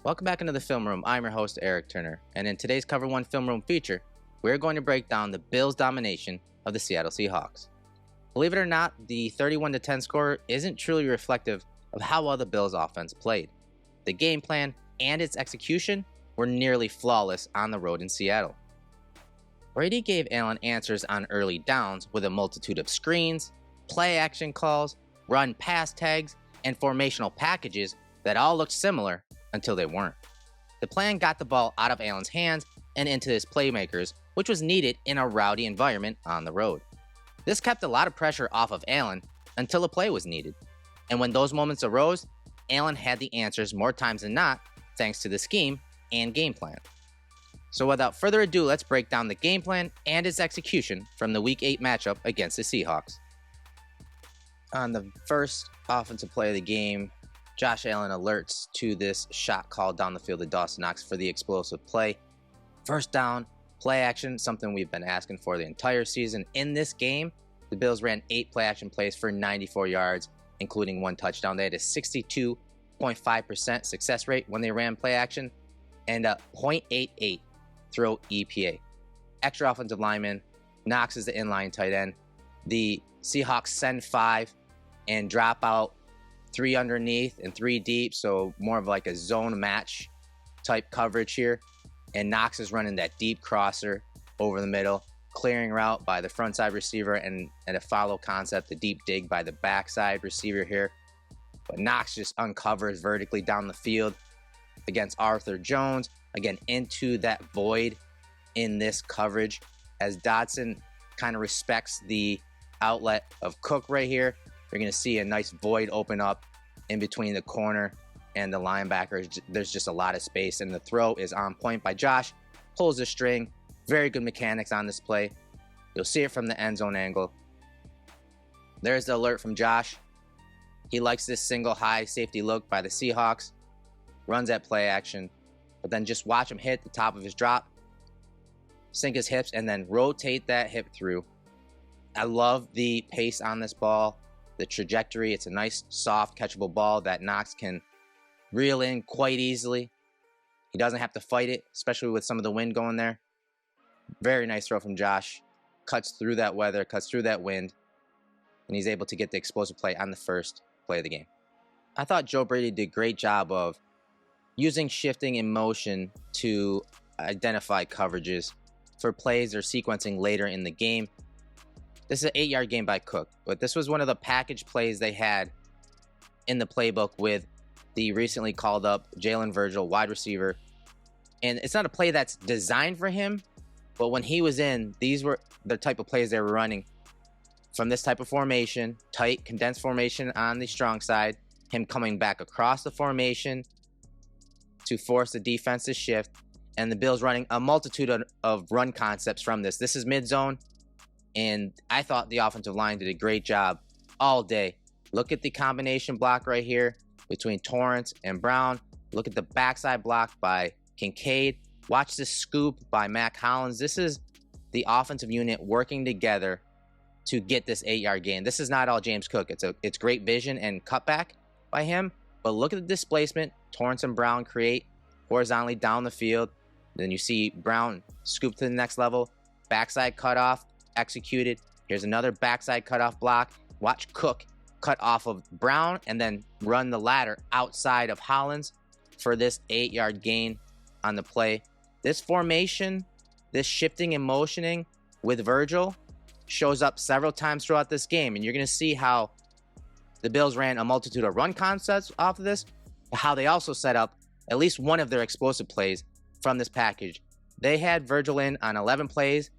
Welcome back into the film room. I'm your host, Erik Turner, and in today's Cover 1 Film Room feature, we're going to break down the Bills' domination of the Seattle Seahawks. Believe it or not, the 31-10 score isn't truly reflective of how well the Bills' offense played. The game plan and its execution were nearly flawless on the road in Seattle. Brady gave Allen answers on early downs with a multitude of screens, play action calls, run pass tags, and formational packages that all looked similar until they weren't. The plan got the ball out of Allen's hands and into his playmakers, which was needed in a rowdy environment on the road. This kept a lot of pressure off of Allen until a play was needed. And when those moments arose, Allen had the answers more times than not, thanks to the scheme and game plan. So without further ado, let's break down the game plan and its execution from the Week 8 matchup against the Seahawks. On the first offensive play of the game, Josh Allen alerts to this shot called down the field to Dawson Knox for the explosive play. First down, play action, something we've been asking for the entire season. In this game, the Bills ran 8 play action plays for 94 yards, including 1 touchdown. They had a 62.5% success rate when they ran play action and a .88 throw EPA. Extra offensive lineman, Knox is the inline tight end. The Seahawks send 5 and drop out 3 underneath and 3 deep, so more of like a zone match type coverage here. And Knox is running that deep crosser over the middle, clearing route by the front side receiver and a follow concept, the deep dig by the backside receiver here. But Knox just uncovers vertically down the field against Arthur Jones, again into that void in this coverage as Dodson kind of respects the outlet of Cook right here. You're going to see a nice void open up in between the corner and the linebackers. There's just a lot of space, and the throw is on point by Josh. Pulls the string. Very good mechanics on this play. You'll see it from the end zone angle. There's the alert from Josh. He likes this single high safety look by the Seahawks. Runs that play action. But then just watch him hit the top of his drop, sink his hips, and then rotate that hip through. I love the pace on this ball. The trajectory, it's a nice, soft, catchable ball that Knox can reel in quite easily. He doesn't have to fight it, especially with some of the wind going there. Very nice throw from Josh. Cuts through that weather, cuts through that wind, and he's able to get the explosive play on the first play of the game. I thought Joe Brady did a great job of using shifting in motion to identify coverages for plays or sequencing later in the game. This is an 8-yard gain by Cook, but this was one of the package plays they had in the playbook with the recently called up Jalen Virgil, wide receiver. And it's not a play that's designed for him, but when he was in, these were the type of plays they were running from this type of formation, tight, condensed formation on the strong side, him coming back across the formation to force the defense to shift, and the Bills running a multitude of run concepts from this. This is mid-zone. And I thought the offensive line did a great job all day. Look at the combination block right here between Torrance and Brown. Look at the backside block by Kincaid. Watch this scoop by Mac Hollins. This is the offensive unit working together to get this 8-yard gain. This is not all James Cook. It's great vision and cutback by him. But look at the displacement Torrance and Brown create horizontally down the field. Then you see Brown scoop to the next level. Backside cutoff. Executed. Here's another backside cutoff block. Watch Cook cut off of Brown and then run the ladder outside of Hollins for this 8-yard gain on the play. This formation, this shifting and motioning with Virgil shows up several times throughout this game, and you're going to see how the Bills ran a multitude of run concepts off of this, how they also set up at least one of their explosive plays from this package. They had Virgil in on 11 plays.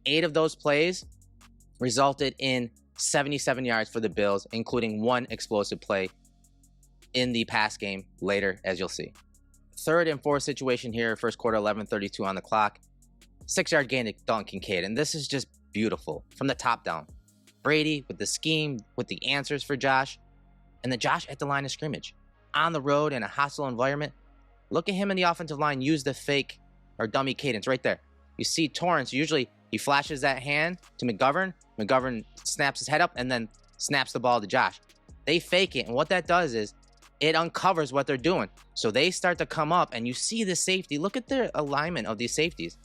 8 of those plays resulted in 77 yards for the Bills, including 1 explosive play in the pass game later, as you'll see. 3rd and 4th situation here, first quarter, 11:32 on the clock. 6-yard gain to Dalton Kincaid, and this is just beautiful from the top down. Brady with the scheme, with the answers for Josh, and then Josh at the line of scrimmage. On the road in a hostile environment, look at him in the offensive line use the fake or dummy cadence right there. You see Torrance, usually he flashes that hand to McGovern. McGovern snaps his head up and then snaps the ball to Josh. They fake it, and what that does is it uncovers what they're doing. So they start to come up, and you see the safety. Look at the alignment of these safeties.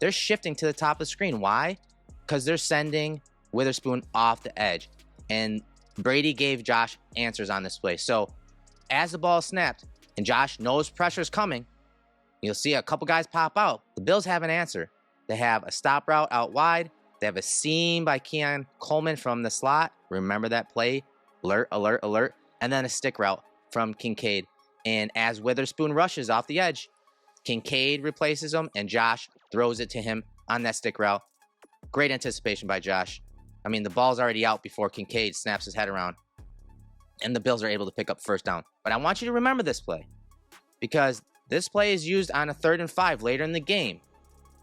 They're shifting to the top of the screen. Why? Because they're sending Witherspoon off the edge. And Brady gave Josh answers on this play. So as the ball snapped and Josh knows pressure's coming, you'll see a couple guys pop out. The Bills have an answer. They have a stop route out wide. They have a seam by Keon Coleman from the slot. Remember that play? Alert, alert, alert. And then a stick route from Kincaid. And as Witherspoon rushes off the edge, Kincaid replaces him, and Josh throws it to him on that stick route. Great anticipation by Josh. I mean, the ball's already out before Kincaid snaps his head around, and the Bills are able to pick up first down. But I want you to remember this play, because this play is used on a 3rd and 5 later in the game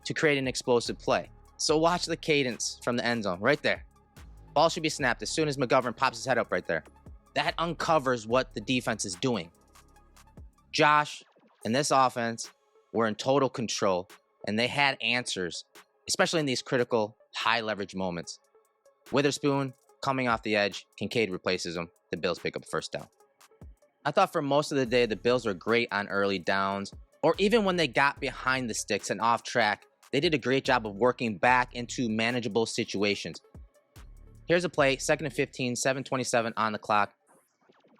to create an explosive play. So watch the cadence from the end zone right there. Ball should be snapped as soon as McGovern pops his head up right there. That uncovers what the defense is doing. Josh and this offense were in total control, and they had answers, especially in these critical high leverage moments. Witherspoon coming off the edge, Kincaid replaces him. The Bills pick up first down. I thought for most of the day, the Bills were great on early downs, or even when they got behind the sticks and off track, they did a great job of working back into manageable situations. Here's a play, 2nd and 15, 7:27 on the clock.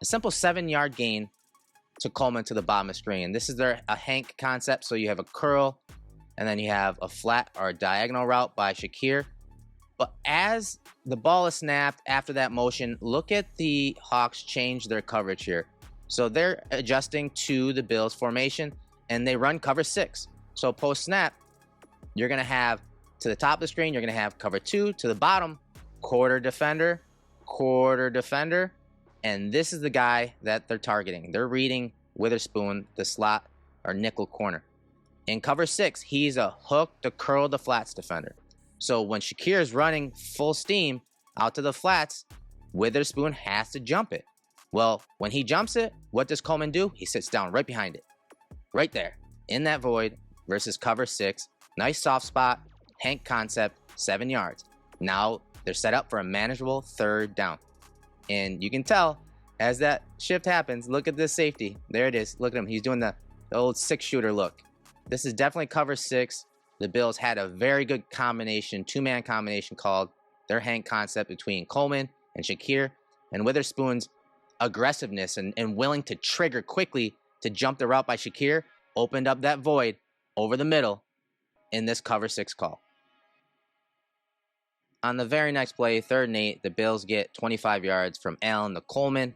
A simple 7-yard gain to Coleman to the bottom of the screen. This is a Hank concept, so you have a curl, and then you have a flat or a diagonal route by Shakir. But as the ball is snapped after that motion, look at the Hawks change their coverage here. So they're adjusting to the Bills formation, and they run cover 6. So post-snap, you're going to have to the top of the screen, you're going to have cover 2. To the bottom, quarter defender, and this is the guy that they're targeting. They're reading Witherspoon, the slot or nickel corner. In cover 6, he's a hook to curl the flats defender. So when Shakir is running full steam out to the flats, Witherspoon has to jump it. Well, when he jumps it, what does Coleman do? He sits down right behind it. Right there, in that void versus cover 6. Nice soft spot, Hank concept, 7 yards. Now they're set up for a manageable 3rd down. And you can tell as that shift happens, look at this safety. There it is. Look at him. He's doing the old 6-shooter look. This is definitely cover 6. The Bills had a very good combination, 2-man combination called their Hank concept between Coleman and Shakir, and Witherspoon's aggressiveness and willing to trigger quickly to jump the route by Shakir opened up that void over the middle in this cover 6 call. On the very next play, 3rd and 8, the Bills get 25 yards from Allen to Coleman.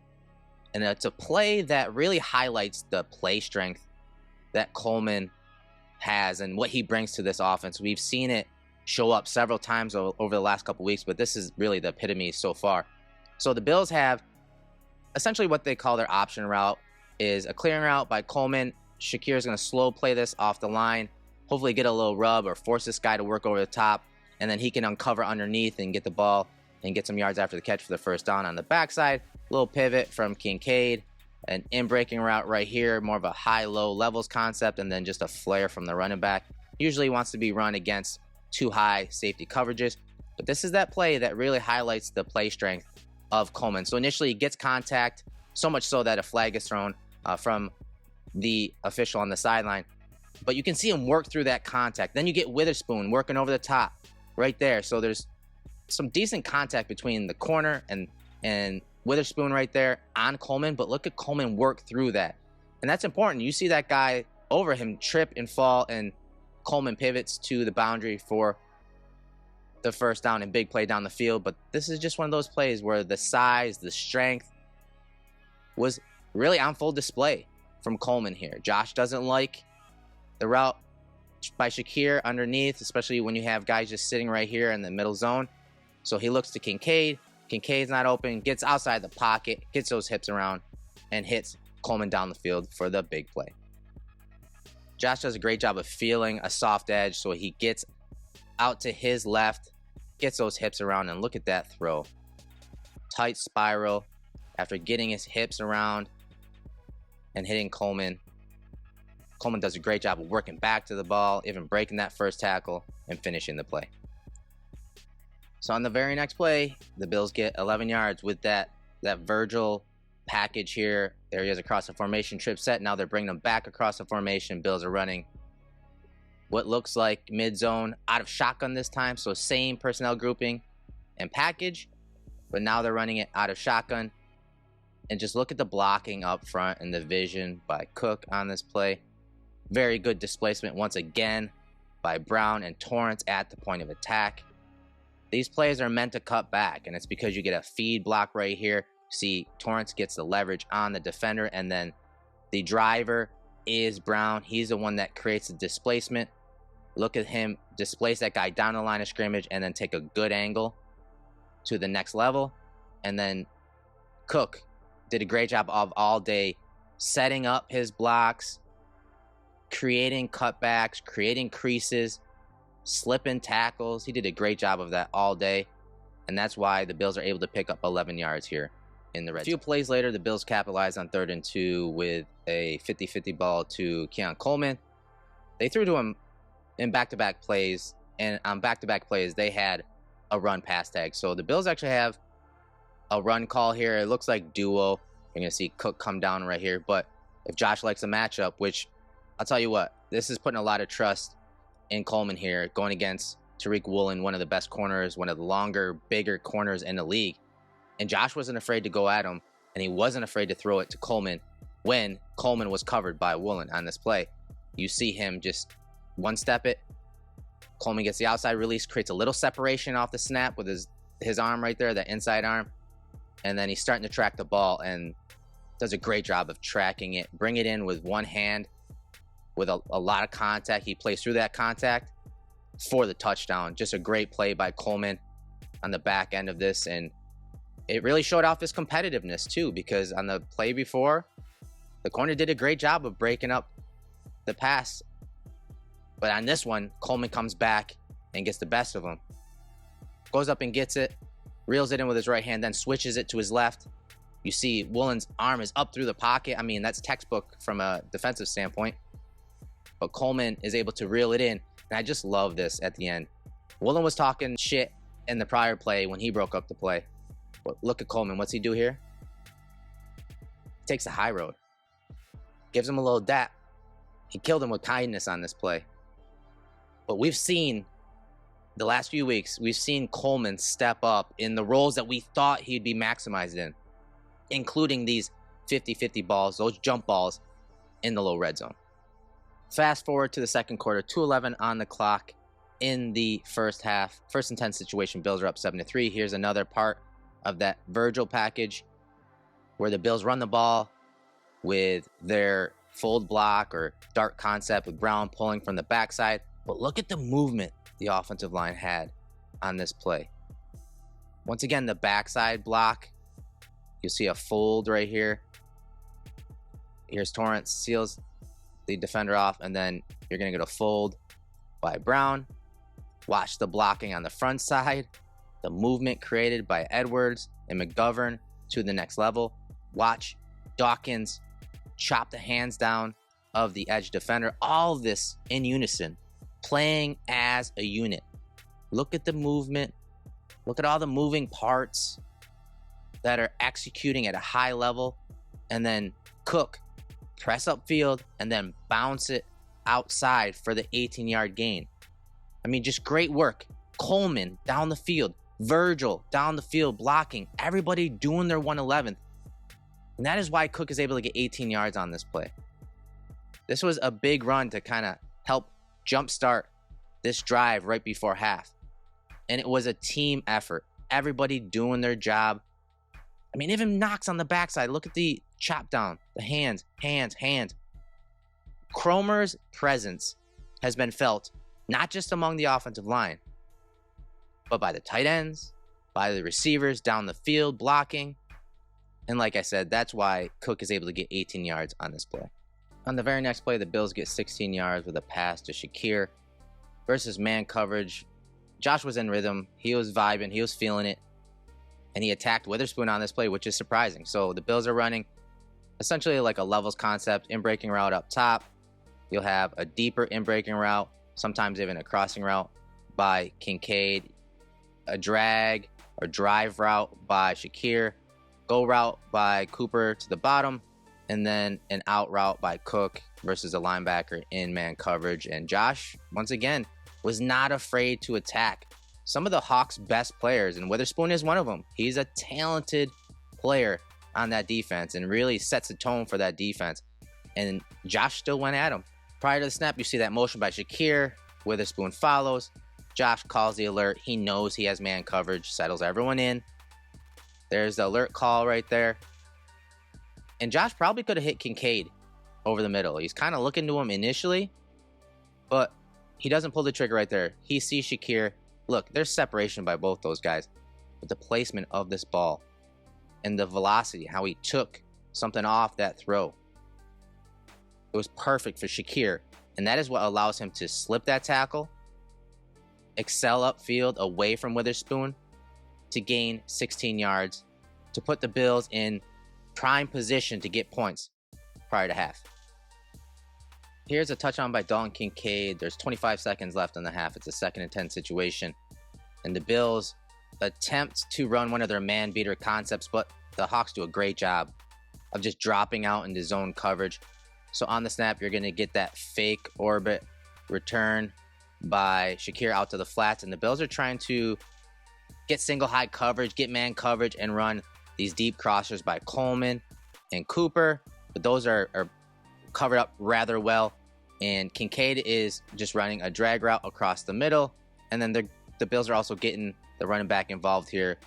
And it's a play that really highlights the play strength that Coleman has and what he brings to this offense. We've seen it show up several times over the last couple weeks, but this is really the epitome so far. So the Bills have essentially what they call their option route is a clearing route by Coleman. Shakir is going to slow play this off the line, hopefully get a little rub or force this guy to work over the top, and then he can uncover underneath and get the ball and get some yards after the catch for the first down on the backside. Little pivot from Kincaid, an in-breaking route right here, more of a high-low levels concept, and then just a flare from the running back. Usually wants to be run against 2 high safety coverages, but this is that play that really highlights the play strength of Coleman. So initially he gets contact, so much so that a flag is thrown from the official on the sideline, but you can see him work through that contact. Then you get Witherspoon working over the top right there. So there's some decent contact between the corner and Witherspoon right there on Coleman, but look at Coleman work through that. And that's important. You see that guy over him trip and fall, and Coleman pivots to the boundary for the first down and big play down the field. But this is just one of those plays where the size, the strength was really on full display from Coleman here. Josh doesn't like the route by Shakir underneath, especially when you have guys just sitting right here in the middle zone. So he looks to Kincaid. Kincaid's not open, gets outside the pocket, gets those hips around, and hits Coleman down the field for the big play. Josh does a great job of feeling a soft edge, so he gets out to his left, gets those hips around, and look at that throw. Tight spiral after getting his hips around and hitting Coleman. Coleman does a great job of working back to the ball, even breaking that first tackle and finishing the play. So on the very next play, the Bills get 11 yards with that Virgil package here. There he is across the formation, trip set. Now they're bringing him back across the formation. Bills are running what looks like mid-zone out of shotgun this time. So same personnel grouping and package, but now they're running it out of shotgun. And just look at the blocking up front and the vision by Cook on this play. Very good displacement once again by Brown and Torrance at the point of attack. These plays are meant to cut back, and it's because you get a feed block right here. See, Torrance gets the leverage on the defender, and then the driver is Brown. He's the one that creates the displacement. Look at him displace that guy down the line of scrimmage and then take a good angle to the next level. And then Cook did a great job of all day setting up his blocks, creating cutbacks, creating creases, slipping tackles. He did a great job of that all day, and that's why the Bills are able to pick up 11 yards here in the red zone. A few plays later, the Bills capitalized on 3rd and 2 with a 50-50 ball to Keon Coleman. They threw to him in back-to-back plays, and on back-to-back plays, they had a run pass tag. So the Bills actually have a run call here. It looks like duo. You're going to see Cook come down right here, but if Josh likes a matchup, which I'll tell you what, this is putting a lot of trust in Coleman here, going against Tariq Woolen, one of the best corners, one of the longer, bigger corners in the league. And Josh wasn't afraid to go at him, and he wasn't afraid to throw it to Coleman when Coleman was covered by Woolen on this play. You see him just one-step it. Coleman gets the outside release, creates a little separation off the snap with his arm right there, that inside arm. And then he's starting to track the ball and does a great job of tracking it. Bring it in with one hand with a lot of contact. He plays through that contact for the touchdown. Just a great play by Coleman on the back end of this. And it really showed off his competitiveness too, because on the play before, the corner did a great job of breaking up the pass. But on this one, Coleman comes back and gets the best of him. Goes up and gets it, reels it in with his right hand, then switches it to his left. You see Woolen's arm is up through the pocket. I mean, that's textbook from a defensive standpoint. But Coleman is able to reel it in. And I just love this at the end. Woolen was talking shit in the prior play when he broke up the play. But look at Coleman. What's he do here? Takes the high road. Gives him a little dap. He killed him with kindness on this play. But we've seen, the last few weeks, we've seen Coleman step up in the roles that we thought he'd be maximized in, including these 50-50 balls, those jump balls in the low red zone. Fast forward to the second quarter, 2:11 on the clock in the first half. 1st and 10 situation, Bills are up 7-3. Here's another part of that Virgil package where the Bills run the ball with their fold block or dart concept with Brown pulling from the backside. But look at the movement the offensive line had on this play. Once again, the backside block. You'll see a fold right here. Here's Torrance, seals the defender off, and then you're going to get a fold by Brown. Watch the blocking on the front side. The movement created by Edwards and McGovern to the next level. Watch Dawkins chop the hands down of the edge defender. All of this in unison, playing as a unit. Look at the movement. Look at all the moving parts that are executing at a high level. And then Cook, press upfield, and then bounce it outside for the 18-yard gain. I mean, just great work. Coleman down the field. Virgil down the field blocking. Everybody doing their 111th. And that is why Cook is able to get 18 yards on this play. This was a big run to kind of help jumpstart this drive right before half. And it was a team effort. Everybody doing their job. I mean, even Knox on the backside. Look at the chop down. The hands. Cromer's presence has been felt not just among the offensive line, but by the tight ends, by the receivers down the field blocking. And like I said, that's why Cook is able to get 18 yards on this play. On the very next play, the Bills get 16 yards with a pass to Shakir versus man coverage. Josh was in rhythm. He was vibing. He was feeling it. And he attacked Witherspoon on this play, which is surprising. So the Bills are running essentially like a levels concept, in-breaking route up top. You'll have a deeper in-breaking route, sometimes even a crossing route by Kincaid, a drag or drive route by Shakir, go route by Cooper to the bottom, and then an out route by Cook versus a linebacker in man coverage. And Josh, once again, was not afraid to attack some of the Hawks' best players, and Witherspoon is one of them. He's a talented player on that defense and really sets the tone for that defense. And Josh still went at him. Prior to the snap, you see that motion by Shakir. Witherspoon follows. Josh calls the alert. He knows he has man coverage, settles everyone in. There's the alert call right there. And Josh probably could have hit Kincaid over the middle. He's kind of looking to him initially, but he doesn't pull the trigger right there. He sees Shakir. Look, there's separation by both those guys. But the placement of this ball and the velocity, how he took something off that throw, it was perfect for Shakir. And that is what allows him to slip that tackle, excel upfield away from Witherspoon to gain 16 yards, to put the Bills in prime position to get points prior to half. Here's a touchdown by Dalton Kincaid. There's 25 seconds left in the half. It's a 2nd and 10 situation. And the Bills attempt to run one of their man beater concepts, but the Hawks do a great job of just dropping out into zone coverage. So on the snap, you're going to get that fake orbit return by Shakir out to the flats. And the Bills are trying to get single high coverage, get man coverage, and run these deep crossers by Coleman and Cooper. But those are covered up rather well. And Kincaid is just running a drag route across the middle. And then the Bills are also getting the running back involved here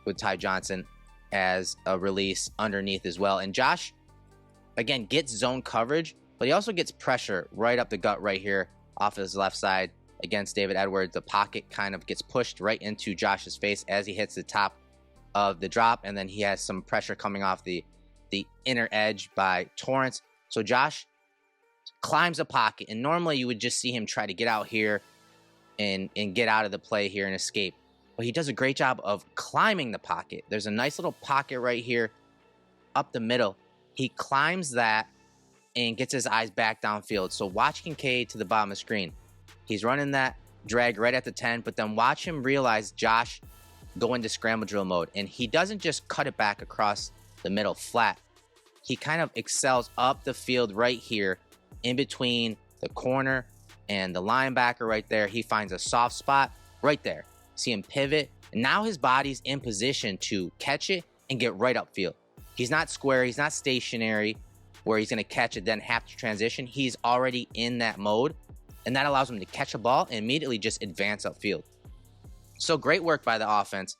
with Ty Johnson as a release underneath as well. And Josh, again, gets zone coverage, but he also gets pressure right up the gut right here off his left side against David Edwards. The pocket kind of gets pushed right into Josh's face as he hits the top of the drop. And then he has some pressure coming off the inner edge by Torrance. So Josh climbs a pocket, and normally you would just see him try to get out here and get out of the play here and escape. But he does a great job of climbing the pocket. There's a nice little pocket right here up the middle. He climbs that and gets his eyes back downfield. So watch Kincaid to the bottom of the screen. He's running that drag right at the 10, but then watch him realize Josh go into scramble drill mode. And he doesn't just cut it back across the middle flat. He kind of excels up the field right here in between the corner and the linebacker right there. He finds a soft spot right there. See him pivot, and now his body's in position to catch it and get right upfield. He's not square, he's not stationary where he's going to catch it then have to transition. He's already in that mode, and that allows him to catch a ball and immediately just advance upfield. So great work by the offense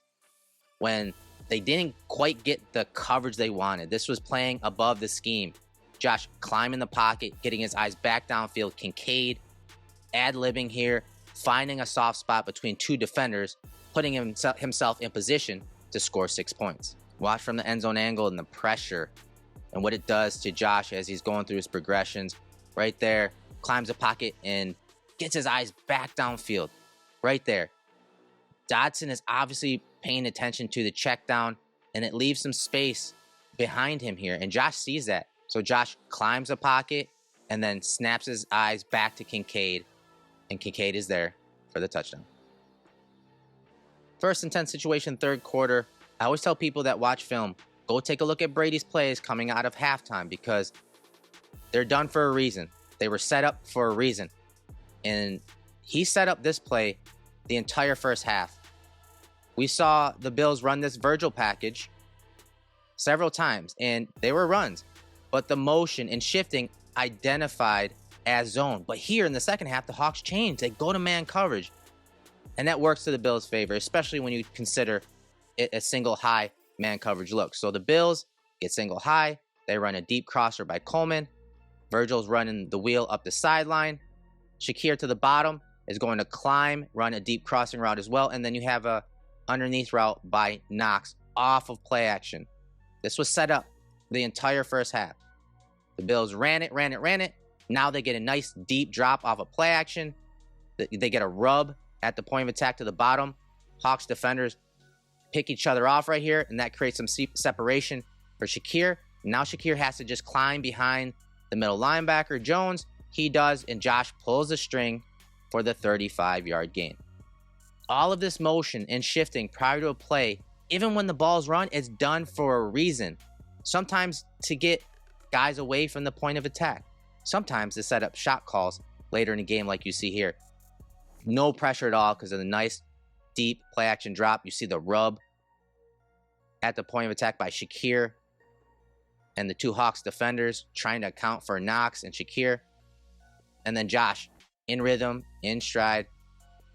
when they didn't quite get the coverage they wanted. This was playing above the scheme. Josh climbing the pocket, getting his eyes back downfield. Kincaid ad-libbing here, finding a soft spot between two defenders, putting himself in position to score 6 points. Watch from the end zone angle and the pressure and what it does to Josh as he's going through his progressions. Right there, climbs the pocket and gets his eyes back downfield. Right there. Dodson is obviously paying attention to the check down, and it leaves some space behind him here. And Josh sees that. So Josh climbs the pocket and then snaps his eyes back to Kincaid, and Kincaid is there for the touchdown. 1st and 10 situation, 3rd quarter. I always tell people that watch film, go take a look at Brady's plays coming out of halftime because they're done for a reason. They were set up for a reason. And he set up this play the entire first half. We saw the Bills run this Virgil package several times, and they were runs. But the motion and shifting identified as zone. But here in the second half, the Hawks changed. They go to man coverage. And that works to the Bills' favor, especially when you consider it a single high man coverage look. So the Bills get single high. They run a deep crosser by Coleman. Virgil's running the wheel up the sideline. Shakir to the bottom is going to climb, run a deep crossing route as well. And then you have a underneath route by Knox off of play action. This was set up the entire first half. The Bills ran it. Now they get a nice deep drop off of play action. They get a rub at the point of attack to the bottom. Hawks defenders pick each other off right here, and that creates some separation for Shakir. Now Shakir has to just climb behind the middle linebacker, Jones. He does, and Josh pulls the string for the 35-yard gain. All of this motion and shifting prior to a play even when the ball's run, it's done for a reason. Sometimes to get guys away from the point of attack. Sometimes to set up shot calls later in the game like you see here. No pressure at all because of the nice deep play action drop. You see the rub at the point of attack by Shakir and the two Hawks defenders trying to account for Knox and Shakir. And then Josh in rhythm, in stride,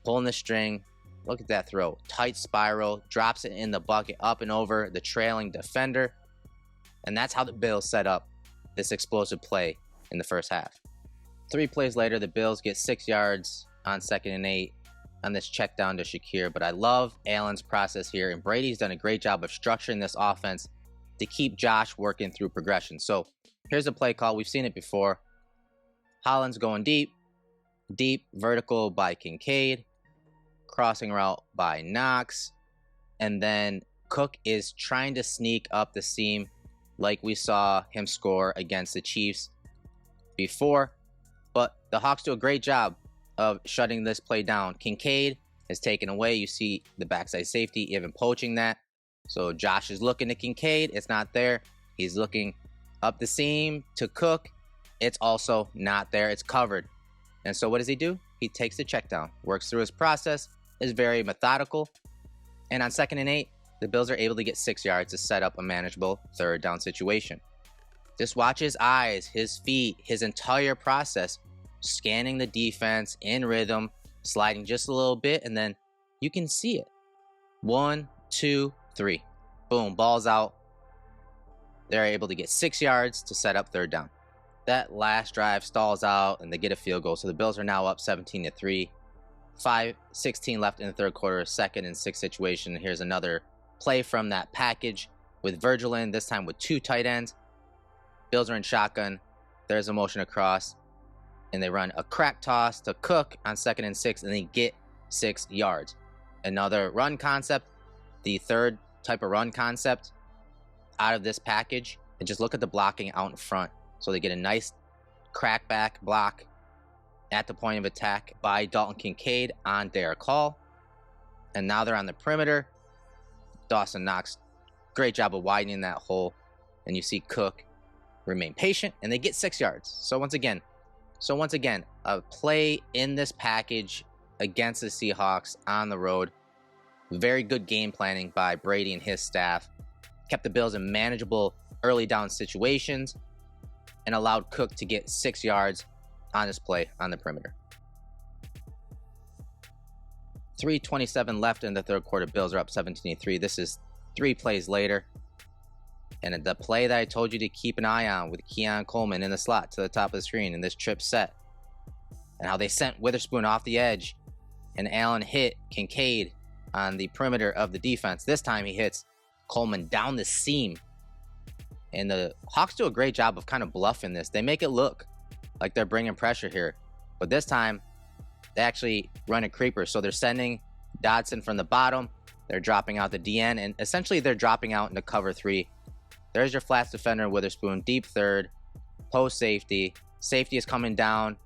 pulling the string. Look at that throw. Tight spiral, drops it in the bucket up and over the trailing defender. And that's how the Bills set up this explosive play in the first half. 3 plays later, the Bills get 6 yards on 2nd and 8 on this check down to Shakir. But I love Allen's process here, and Brady's done a great job of structuring this offense to keep Josh working through progression. So here's a play call. We've seen it before. Holland's going deep, vertical by Kincaid, crossing route by Knox, and then Cook is trying to sneak up the seam like we saw him score against the Chiefs before. But the Hawks do a great job of shutting this play down. Kincaid is taken away. You see the backside safety even poaching that. So Josh is looking to Kincaid. It's not there. He's looking up the seam to Cook. It's also not there. It's covered. And so what does he do? He takes the check down, works through his process, is very methodical. And on 2nd and 8, the Bills are able to get 6 yards to set up a manageable 3rd down situation. Just watch his eyes, his feet, his entire process, scanning the defense in rhythm, sliding just a little bit, and then you can see it. 1, 2, 3. Boom, ball's out. They're able to get 6 yards to set up 3rd down. That last drive stalls out and they get a field goal. So the Bills are now up 17-3. 5:16 left in the 3rd quarter, 2nd and 6 situation. Here's another play from that package with Virgil in, this time with 2 tight ends. Bills are in shotgun. There's a motion across, and they run a crack toss to Cook on 2nd and 6, and they get 6 yards. Another run concept, the 3rd type of run concept out of this package. And just look at the blocking out in front. So they get a nice crackback block at the point of attack by Dalton Kincaid on Derek Hall. And now they're on the perimeter. Dawson Knox, great job of widening that hole. And you see Cook remain patient, and they get 6 yards. So once again, a play in this package against the Seahawks on the road. Very good game planning by Brady and his staff. Kept the Bills in manageable early down situations and allowed Cook to get 6 yards on this play on the perimeter. 3:27 left in the 3rd quarter. Bills are up 17-3. This is 3 plays later. And the play that I told you to keep an eye on with Keon Coleman in the slot to the top of the screen in this trip set. And how they sent Witherspoon off the edge. And Allen hit Kincaid on the perimeter of the defense. This time he hits Coleman down the seam. And the Hawks do a great job of kind of bluffing this. They make it look like they're bringing pressure here. But this time, they actually run a creeper. So they're sending Dodson from the bottom. They're dropping out the DN. And essentially, they're dropping out into cover 3. There's your flats defender, Witherspoon. Deep 3rd. Post safety. Safety is coming down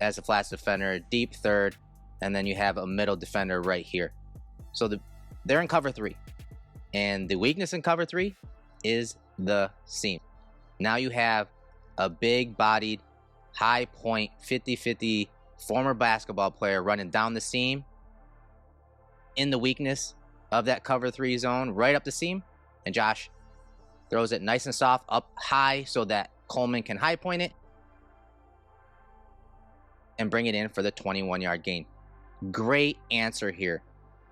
as a flats defender. Deep 3rd. And then you have a middle defender right here. So they're in cover 3. And the weakness in cover 3 is the seam. Now you have a big-bodied, high-point, 50-50 former basketball player running down the seam in the weakness of that cover 3 zone, right up the seam. And Josh throws it nice and soft up high so that Coleman can high point it and bring it in for the 21-yard gain. Great answer here.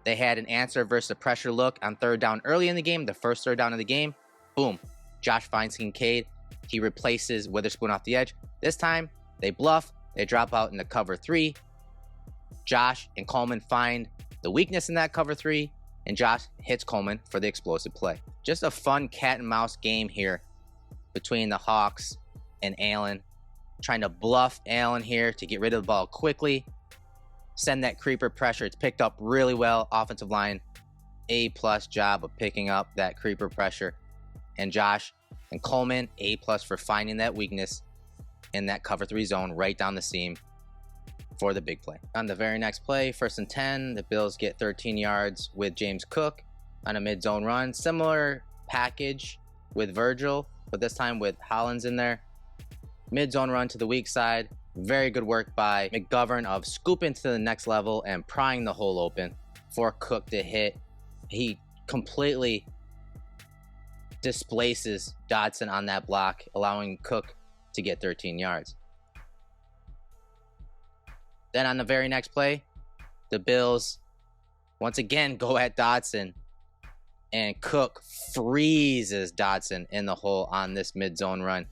They had an answer versus a pressure look on 3rd down early in the game, the first 3rd down of the game. Boom. Josh finds Kincaid. He replaces Witherspoon off the edge. This time, they bluff. They drop out into cover 3. Josh and Coleman find the weakness in that cover 3, and Josh hits Coleman for the explosive play. Just a fun cat and mouse game here between the Hawks and Allen. Trying to bluff Allen here to get rid of the ball quickly. Send that creeper pressure. It's picked up really well. Offensive line, A+ job of picking up that creeper pressure. And Josh and Coleman, A+ for finding that weakness in that cover 3 zone right down the seam for the big play. On the very next play, 1st and 10, the Bills get 13 yards with James Cook on a mid-zone run. Similar package with Virgil, but this time with Hollins in there. Mid-zone run to the weak side. Very good work by McGovern of scooping to the next level and prying the hole open for Cook to hit. He completely displaces Dotson on that block, allowing Cook to get 13 yards. Then on the very next play, the Bills once again go at Dotson, and Cook freezes Dotson in the hole on this mid-zone run.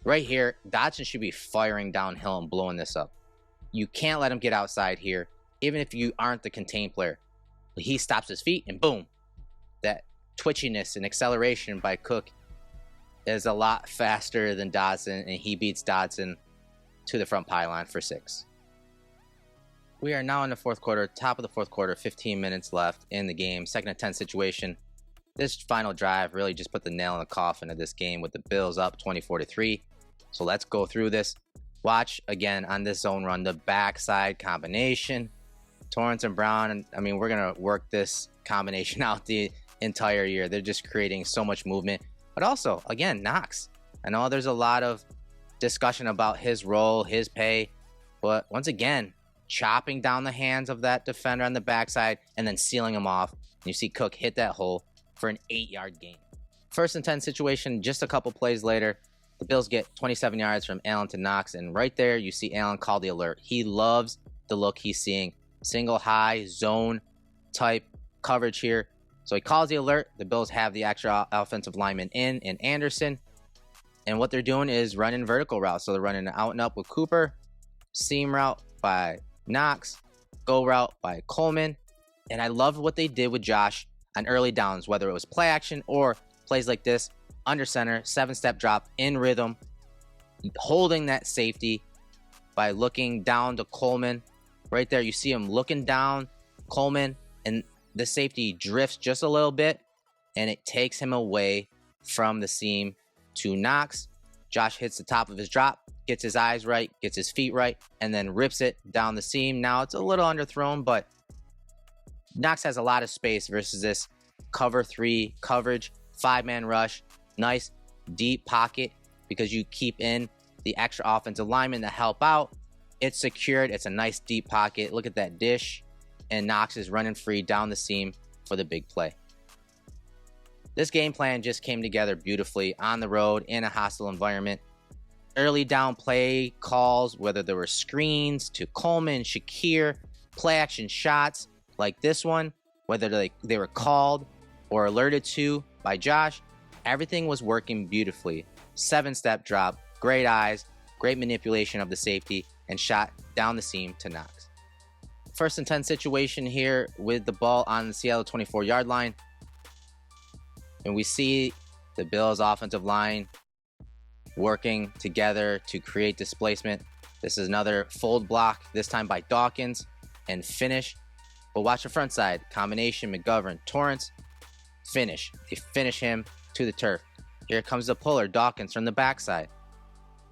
Right here, Dotson should be firing downhill and blowing this up. You can't let him get outside here, even if you aren't the contained player. He stops his feet, and boom. That twitchiness and acceleration by Cook is a lot faster than Dotson, and he beats Dotson to the front pylon for 6. We are now in the fourth quarter, top of the fourth quarter, 15 minutes left in the game. 2nd and 10 situation. This final drive really just put the nail in the coffin of this game with the Bills up 24-3. So let's go through this. Watch again on this zone run, the backside combination. Torrance and Brown, and I mean, we're going to work this combination out the entire year. They're just creating so much movement. But also, again, Knox. I know there's a lot of discussion about his role, his pay, but once again, chopping down the hands of that defender on the backside and then sealing him off. And you see Cook hit that hole for an 8-yard gain. 1st and 10 situation, just a couple plays later, the Bills get 27 yards from Allen to Knox, and right there you see Allen call the alert. He loves the look he's seeing. Single high zone type coverage here. So he calls the alert. The Bills have the extra offensive lineman in Anderson. And what they're doing is running vertical routes. So they're running an out and up with Cooper, seam route by Knox, go route by Coleman. And I love what they did with Josh on early downs, whether it was play action or plays like this, under center, 7-step drop in rhythm, holding that safety by looking down to Coleman. Right there, you see him looking down, Coleman, and the safety drifts just a little bit, and it takes him away from the seam to Knox. Josh hits the top of his drop, gets his eyes right, gets his feet right, and then rips it down the seam. Now, it's a little underthrown, but Knox has a lot of space versus this cover 3 coverage, 5-man rush, nice deep pocket because you keep in the extra offensive linemen to help out. It's secured. It's a nice deep pocket. Look at that dish. And Knox is running free down the seam for the big play. This game plan just came together beautifully on the road in a hostile environment. Early down play calls, whether there were screens to Coleman, Shakir, play action shots like this one, whether they were called or alerted to by Josh, everything was working beautifully. 7-step drop, great eyes, great manipulation of the safety, and shot down the seam to Knox. 1st and 10 situation here with the ball on the Seattle 24-yard line. And we see the Bills offensive line working together to create displacement. This is another fold block, this time by Dawkins, and finish. But watch the front side. Combination, McGovern, Torrance, finish. They finish him to the turf. Here comes the puller, Dawkins, from the backside.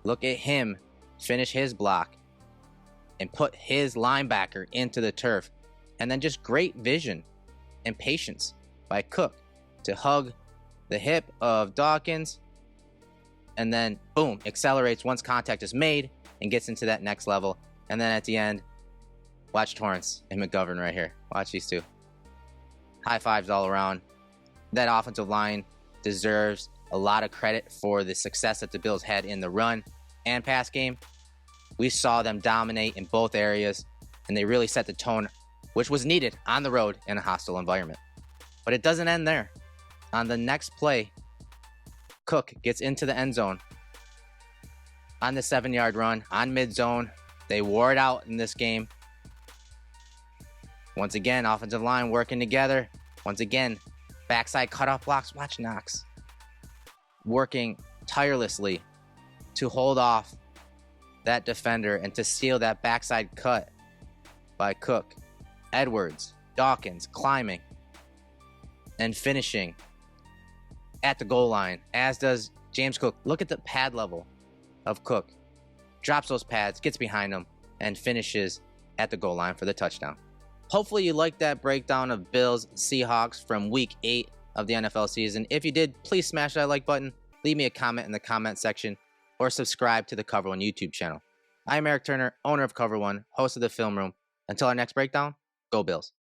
Look at him finish his block and put his linebacker into the turf. And then just great vision and patience by Cook to hug the hip of Dawkins. And then, boom, accelerates once contact is made and gets into that next level. And then at the end, watch Torrance and McGovern right here. Watch these two. High fives all around. That offensive line deserves a lot of credit for the success that the Bills had in the run and pass game. We saw them dominate in both areas, and they really set the tone, which was needed on the road in a hostile environment. But it doesn't end there. On the next play, Cook gets into the end zone on the 7-yard run, on mid-zone. They wore it out in this game. Once again, offensive line working together. Once again, backside cutoff blocks. Watch Knox working tirelessly to hold off that defender and to seal that backside cut by Cook. Edwards, Dawkins climbing and finishing at the goal line, as does James Cook. Look at the pad level of Cook. Drops those pads, gets behind them, and finishes at the goal line for the touchdown. Hopefully you liked that breakdown of Bills Seahawks from week 8 of the NFL season. If you did, please smash that like button, leave me a comment in the comment section, or subscribe to the Cover One YouTube channel. I'm Erik Turner, owner of Cover One, host of the Film Room. Until our next breakdown, go Bills.